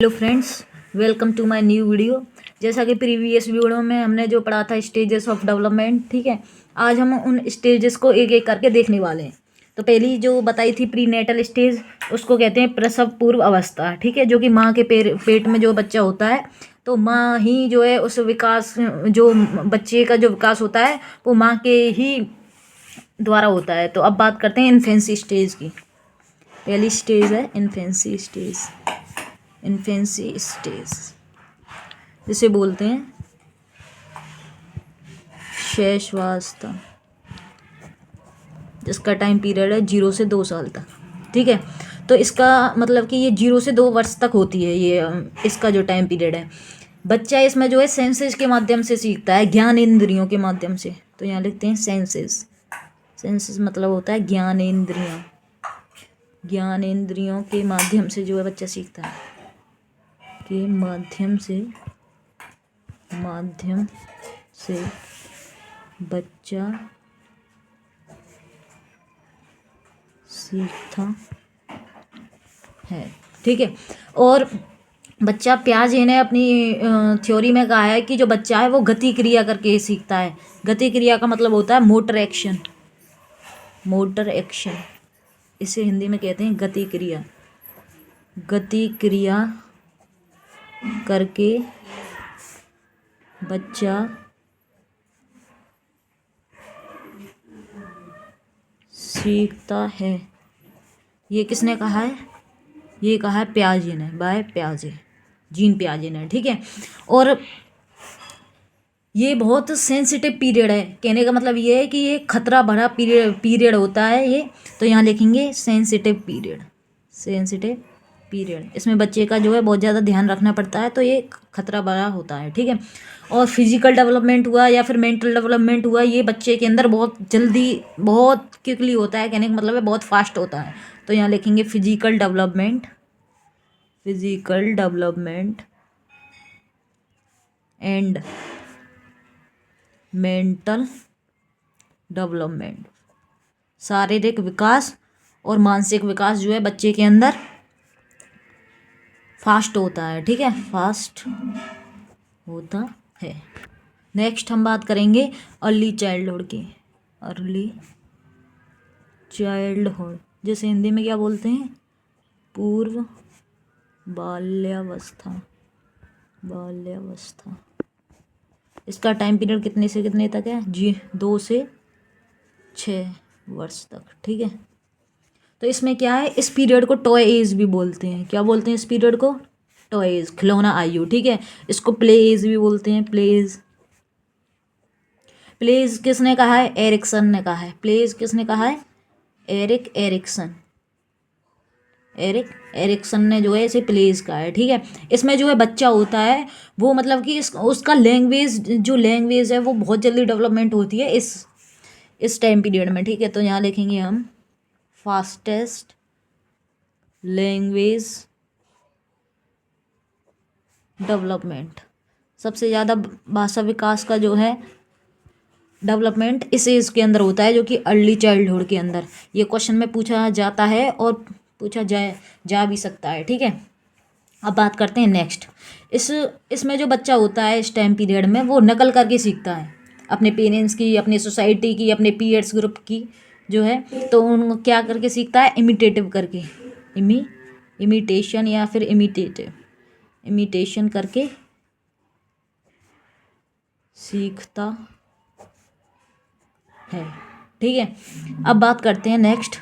Hello friends, welcome to my new video. जैसा कि previous video में हमने जो पढ़ा था स्टेजेस ऑफ डेवलपमेंट, ठीक है। आज हम उन स्टेजेस को एक एक करके देखने वाले हैं। तो पहली जो बताई थी प्रीनेटल स्टेज, उसको कहते हैं प्रसव पूर्व अवस्था, ठीक है। जो कि माँ के पेट में जो बच्चा होता है, तो माँ ही जो है उस विकास, जो बच्चे का जो विकास होता है वो माँ के ही द्वारा होता है। तो अब बात करते हैं इन्फेंसी स्टेज की। पहली स्टेज है इन्फेंसी स्टेज। इन्फेंसी स्टेज जिसे बोलते हैं शैशवावस्था, जिसका टाइम पीरियड है 0 से 2 साल तक, ठीक है। तो इसका मतलब कि ये 0 से 2 वर्ष तक होती है ये इसका जो टाइम पीरियड है। बच्चा इसमें जो है सेंसेस के माध्यम से सीखता है, ज्ञान इंद्रियों के माध्यम से। तो यहाँ लिखते हैं सेंसेस। सेंसेस मतलब होता है ज्ञान इंद्रियों। ज्ञान इंद्रियों के माध्यम से जो है बच्चा सीखता है, के माध्यम से बच्चा सीखता है, ठीक है। और बच्चा पियाजे ने अपनी थ्योरी में कहा है कि जो बच्चा है वो गति क्रिया करके सीखता है। गति क्रिया का मतलब होता है मोटर एक्शन। मोटर एक्शन, इसे हिंदी में कहते हैं गति क्रिया। गति क्रिया करके बच्चा सीखता है। ये किसने कहा है? ये कहा है पियाजे ने, बाय पियाजे, जीन पियाजे ने, ठीक है। और ये बहुत सेंसिटिव पीरियड है। कहने का मतलब ये है कि ये खतरा भरा पीरियड होता है ये। तो यहाँ लिखेंगे सेंसिटिव पीरियड। सेंसिटिव पीरियड, इसमें बच्चे का जो है बहुत ज़्यादा ध्यान रखना पड़ता है, तो ये खतरा भरा होता है, ठीक है। और फिजिकल डेवलपमेंट हुआ या फिर मेंटल डेवलपमेंट हुआ, ये बच्चे के अंदर बहुत जल्दी, बहुत क्विकली होता है। कहने का मतलब है बहुत फास्ट होता है। तो यहाँ लिखेंगे physical development. Physical development and mental development, शारीरिक विकास और मानसिक विकास जो है बच्चे के अंदर फास्ट होता है, ठीक है, फास्ट होता है। नेक्स्ट हम बात करेंगे अर्ली चाइल्डहुड की। अर्ली चाइल्डहुड, जैसे हिंदी में क्या बोलते हैं? पूर्व बाल्यावस्था। बाल्यावस्था, इसका टाइम पीरियड कितने से कितने तक है? 2 से 6 वर्ष तक, ठीक है। तो इसमें क्या है, इस पीरियड को टॉय एज भी बोलते हैं। क्या बोलते हैं इस पीरियड को? टॉय एज, खिलौना आयु, ठीक है। इसको प्ले एज भी बोलते हैं, प्ले एज। प्ले एज किसने कहा है? एरिक्सन ने कहा है। प्ले एज किसने कहा है? एरिक्सन। एरिक्सन ने जो है इसे प्लेज कहा है, ठीक है। इसमें जो है बच्चा होता है वो मतलब कि उसका लैंग्वेज है वो बहुत जल्दी डेवलपमेंट होती है इस टाइम पीरियड में, ठीक है। तो यहाँ लिखेंगे हम फास्टेस्ट लैंग्वेज डेवलपमेंट। सबसे ज़्यादा भाषा विकास का जो है डेवलपमेंट इस एज के अंदर होता है, जो कि अर्ली चाइल्डहुड के अंदर। ये क्वेश्चन में पूछा जाता है और पूछा जा भी सकता है, ठीक है। अब बात करते हैं नेक्स्ट। इसमें जो बच्चा होता है इस टाइम पीरियड में वो नकल करके सीखता है, अपने पेरेंट्स की, अपनी सोसाइटी की, अपने पीयर्स ग्रुप की जो है। तो उन क्या करके सीखता है? इमिटेटिव करके। इमिटेशन या फिर इमिटेशन करके सीखता है, ठीक है। अब बात करते हैं नेक्स्ट।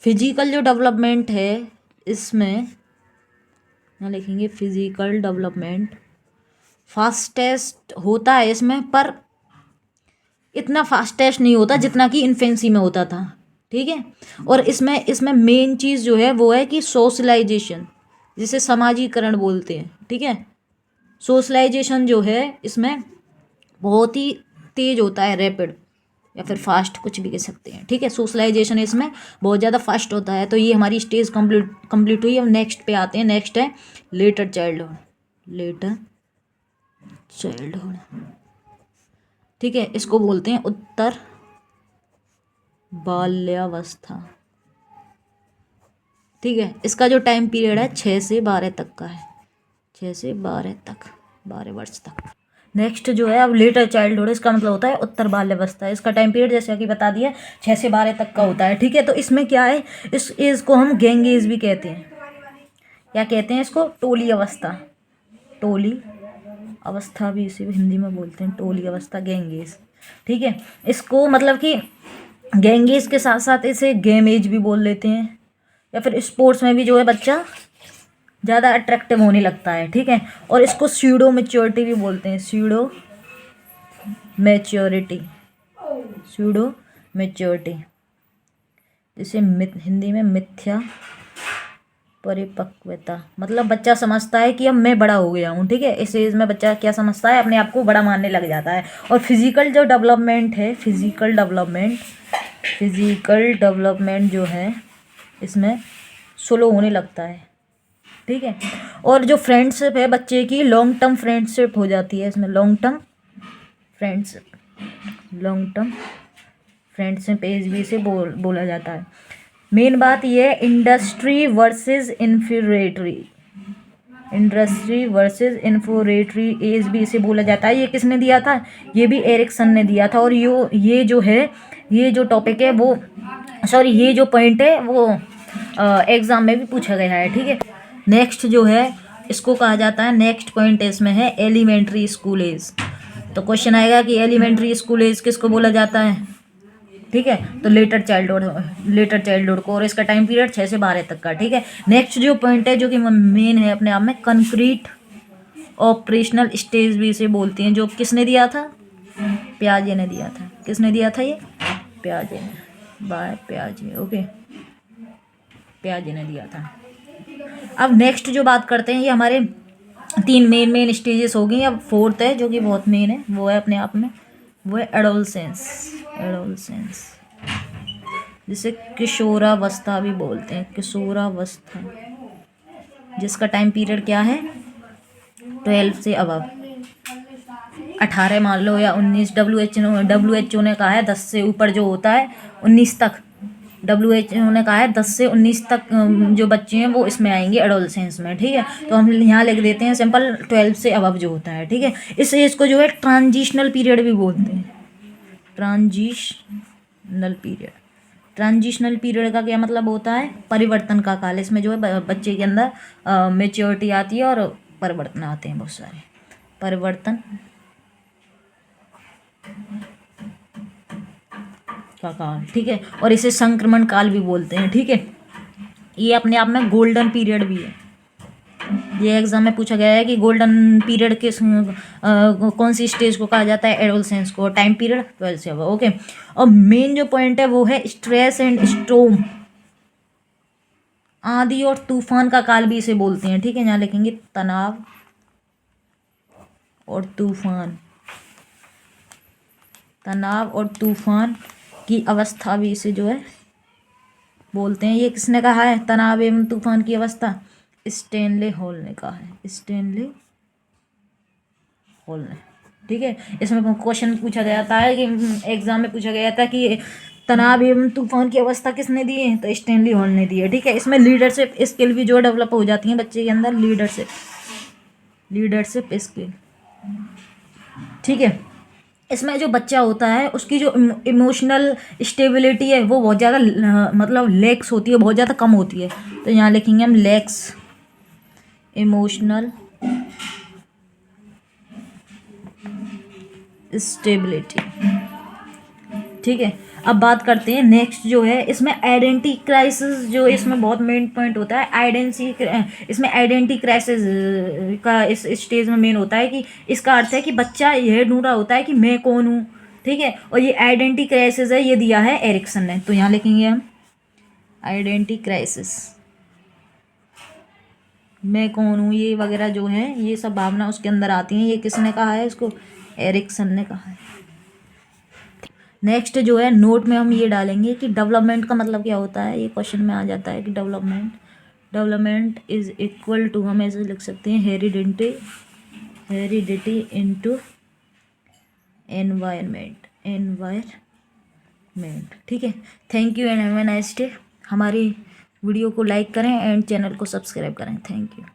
फिजिकल जो डेवलपमेंट है इसमें यहाँ लिखेंगे फिजिकल डेवलपमेंट फास्टेस्ट होता है इसमें, पर इतना फास्टेस्ट नहीं होता जितना कि इन्फेंसी में होता था, ठीक है। और इसमें मेन चीज़ जो है वो है कि सोशलाइजेशन, जिसे समाजीकरण बोलते हैं, ठीक है। सोशलाइजेशन जो है इसमें बहुत ही तेज होता है, रैपिड या फिर फास्ट, कुछ भी कह सकते हैं, ठीक है। सोशलाइजेशन इसमें बहुत ज़्यादा फास्ट होता है। तो ये हमारी स्टेज कंप्लीट हुई। अब नेक्स्ट पे आते हैं। नेक्स्ट है लेटर चाइल्डहुड। लेटर चाइल्डहुड, ठीक है। इसको बोलते हैं उत्तर बाल्यावस्था, ठीक है। इसका जो टाइम पीरियड है 6 से 12 तक का है, 6 से 12 तक, 12 वर्ष तक। नेक्स्ट जो है अब लेटर चाइल्डहुड, इसका मतलब होता है उत्तर बाल्यावस्था। इसका टाइम पीरियड जैसे कि बता दिया 6 से 12 तक का होता है, ठीक है। तो इसमें क्या है, इस एज को हम गैंग एज भी कहते हैं। क्या कहते हैं इसको? टोली अवस्था, टोली अवस्था भी इसे हिंदी में बोलते हैं, टोली अवस्था, गैंग एज, ठीक है। इसको मतलब कि गैंग एज के साथ साथ इसे गेम एज भी बोल लेते हैं, या फिर स्पोर्ट्स में भी जो है बच्चा ज़्यादा अट्रैक्टिव होने लगता है, ठीक है। और इसको स्यूडो मैच्योरिटी भी बोलते हैं, स्यूडो मैच्योरिटी, स्यूडो मैच्योरिटी, जिसे हिंदी में मिथ्या परिपक्वता। मतलब बच्चा समझता है कि अब मैं बड़ा हो गया हूँ, ठीक है। इस एज में बच्चा क्या समझता है, अपने आप को बड़ा मानने लग जाता है। और फिजिकल जो डेवलपमेंट है, फिजिकल डेवलपमेंट जो है इसमें स्लो होने लगता है, ठीक है। और जो फ्रेंडशिप है बच्चे की, लॉन्ग टर्म फ्रेंडशिप हो जाती है इसमें, लॉन्ग टर्म फ्रेंडशिप एज भी से बोला जाता है। मेन बात ये है इंडस्ट्री वर्सेस इन्फोरेटरी एज भी इसे बोला जाता है। ये किसने दिया था? ये भी एरिक्सन ने दिया था। और ये जो है, ये जो टॉपिक है वो, सॉरी, ये जो पॉइंट है वो एग्जाम में भी पूछा गया है, ठीक है। नेक्स्ट जो है इसको कहा जाता है, नेक्स्ट पॉइंट इसमें है एलिमेंट्री स्कूल एज। तो क्वेश्चन आएगा कि एलिमेंट्री स्कूल एज किसको बोला जाता है, ठीक है। तो लेटर चाइल्डहुड को, और इसका टाइम पीरियड 6 से 12 तक का, ठीक है। नेक्स्ट जो पॉइंट है जो कि मेन है अपने आप में, कंक्रीट ऑपरेशनल स्टेज भी इसे बोलते हैं। जो किसने दिया था? पियाजे ने दिया था। किसने दिया था ये? पियाजे ने, बाय पियाजे, ओके, पियाजे ने दिया था। अब नेक्स्ट जो बात करते हैं, ये हमारे 3 मेन स्टेजेस हो गई। अब फोर्थ है जो कि बहुत मेन है, वो है अपने आप में, वो है एडोलसेंस, जिसे किशोरावस्था भी बोलते हैं, किशोरावस्था, जिसका टाइम पीरियड क्या है? 12 से अबव, 18 मान लो या 19। डब्ल्यू एच ओ ने कहा है 10 से ऊपर जो होता है 19 तक, WHO ने कहा है 10 से 19 तक जो बच्चे हैं वो इसमें आएंगे, एडोलसेंस में, ठीक है। तो हम यहाँ लिख देते हैं सिंपल 12 से अबव जो होता है, ठीक है। इस एज को जो है ट्रांजिशनल पीरियड भी बोलते हैं, ट्रांजिशनल पीरियड का क्या मतलब होता है? परिवर्तन का काल। इसमें जो है बच्चे के अंदर मेच्योरिटी आती है और परिवर्तन आते हैं, बहुत सारे परिवर्तन का काल, ठीक है। और इसे संक्रमण काल भी बोलते हैं, ठीक है। ये अपने आप में गोल्डन पीरियड भी है। ये एग्जाम में पूछा गया है कि गोल्डन पीरियड किस कौन सी स्टेज को कहा जाता है? एडोलसेंस को। टाइम पीरियड 12 से अबव, ओके। और मेन जो पॉइंट है वो है स्ट्रेस एंड स्टॉर्म, आंधी और तूफान का काल भी इसे बोलते हैं, ठीक है। यहाँ लिखेंगे तनाव और तूफान की अवस्था भी इसे जो है बोलते हैं। ये किसने कहा है तनाव एवं तूफान की अवस्था? स्टैनले हॉल ने कहा है, ठीक है। इसमें क्वेश्चन पूछा गया था कि एग्जाम में पूछा गया था कि तनाव एवं तूफान की अवस्था किसने दी है? तो स्टैनली हॉल ने दी है, ठीक है। इसमें लीडरशिप स्किल भी जो डेवलप हो जाती है बच्चे के अंदर, लीडरशिप स्किल, ठीक है। इसमें जो बच्चा होता है उसकी जो इमोशनल स्टेबिलिटी है वो बहुत ज़्यादा मतलब लैक्स होती है, बहुत ज़्यादा कम होती है। तो यहाँ लिखेंगे हम लैक्स इमोशनल स्टेबिलिटी, ठीक है। अब बात करते हैं नेक्स्ट जो है, इसमें आइडेंटिटी क्राइसिस जो इसमें बहुत मेन पॉइंट होता है। इसमें आइडेंटिटी क्राइसिस का इस स्टेज में मेन होता है कि इसका अर्थ है कि बच्चा यह ढूंढ रहा होता है कि मैं कौन हूँ, ठीक है। और ये आइडेंटिटी क्राइसिस है, ये दिया है एरिक्सन ने। तो यहाँ लिखेंगे हम आइडेंटिटी क्राइसिस, मैं कौन हूँ ये वगैरह जो है, ये सब भावना उसके अंदर आती हैं। ये किसने कहा है? इसको एरिक्सन ने कहा है। नेक्स्ट जो है नोट में हम ये डालेंगे कि डेवलपमेंट का मतलब क्या होता है। ये क्वेश्चन में आ जाता है कि डेवलपमेंट इज इक्वल टू, हम ऐसे लिख सकते हैं, हेरिडिटी इनटू एनवायरमेंट, ठीक है। Thank you and have a nice day. हमारी वीडियो को लाइक करें एंड चैनल को सब्सक्राइब करें। Thank you.